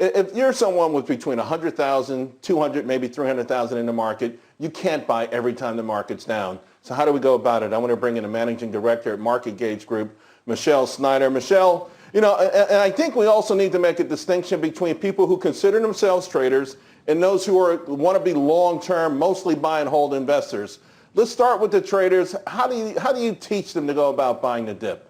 If you're someone with between 100,000, 200, maybe 300,000 in the market, you can't buy every time the market's down. So how do we go about it? I want to bring in the managing director at Market Gauge Group, Michelle Snyder. Michelle, and I think we also need to make a distinction between people who consider themselves traders and those who want to be long-term, mostly buy and hold investors. Let's start with the traders. How do you teach them to go about buying the dip?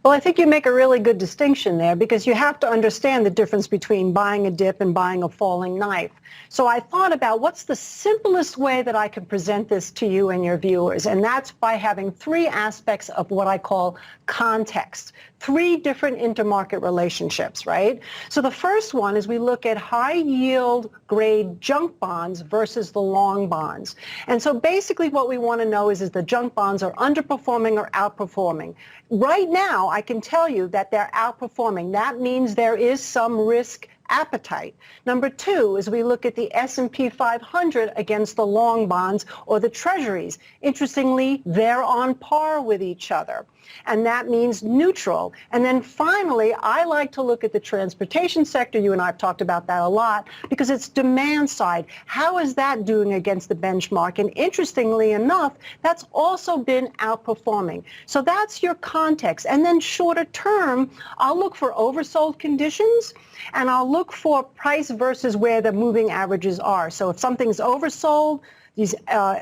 Well, I think you make a really good distinction there because you have to understand the difference between buying a dip and buying a falling knife. So I thought about what's the simplest way that I can present this to you and your viewers, and that's by having three aspects of what I call context, three different intermarket relationships, right? So the first one is we look at high yield grade junk bonds versus the long bonds. And so basically what we want to know is the junk bonds are underperforming or outperforming. Right now, I can tell you that they're outperforming. That means there is some risk appetite. Number two is we look at the S&P 500 against the long bonds or the treasuries. Interestingly, they're on par with each other. And that means neutral. And then finally, I like to look at the transportation sector. You and I have talked about that a lot because it's demand side. How is that doing against the benchmark? And interestingly enough, that's also been outperforming. So that's your context. And then shorter term, I'll look for oversold conditions and I'll look for price versus where the moving averages are. So if something's oversold, these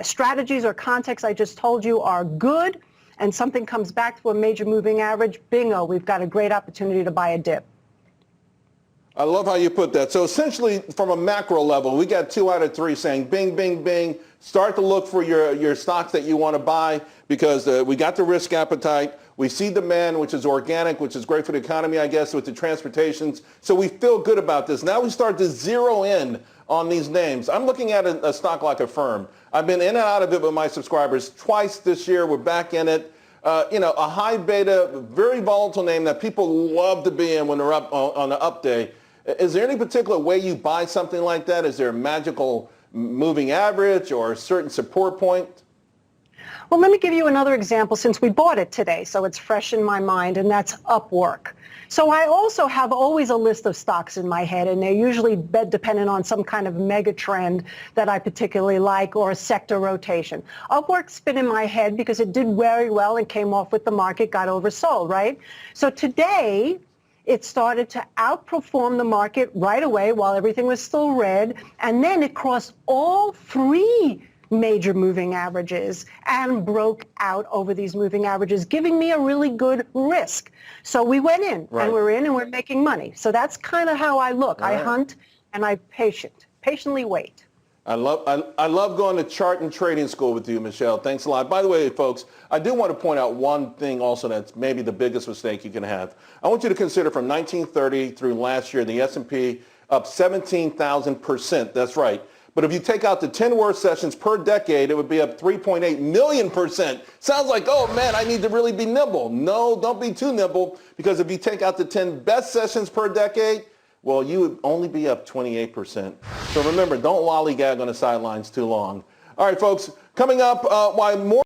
strategies or contexts I just told you are good, and something comes back to a major moving average, bingo, we've got a great opportunity to buy a dip. I love how you put that. So essentially, from a macro level, we got 2 out of 3 saying bing, bing, bing. Start to look for your stocks that you want to buy because we got the risk appetite. We see demand, which is organic, which is great for the economy, I guess, with the transportations. So we feel good about this. Now we start to zero in on these names. I'm looking at a stock like Affirm. I've been in and out of it with my subscribers twice this year. We're back in it. A high beta, very volatile name that people love to be in when they're up on the up day. Is there any particular way you buy something like that? Is there a magical moving average or a certain support point? Well, let me give you another example since we bought it today, so it's fresh in my mind, and that's Upwork. So I also have always a list of stocks in my head, and they're usually dependent on some kind of mega trend that I particularly like or a sector rotation. Upwork's been in my head because it did very well and came off with the market, got oversold, right? So today, it started to outperform the market right away while everything was still red, and then it crossed all three major moving averages and broke out over these moving averages, giving me a really good risk. So we went in, right, and we're in and we're making money. So that's kind of how I look. Right. I hunt and I patiently wait. I love going to chart and trading school with you, Michelle. Thanks a lot. By the way, folks, I do want to point out one thing also that's maybe the biggest mistake you can have. I want you to consider from 1930 through last year, the S&P up 17,000%. That's right. But if you take out the 10 worst sessions per decade, it would be up 3.8 million%. Sounds like, oh man, I need to really be nimble. No, don't be too nimble, because if you take out the 10 best sessions per decade, well, you would only be up 28%. So remember, don't lollygag on the sidelines too long. All right, folks, coming up, why more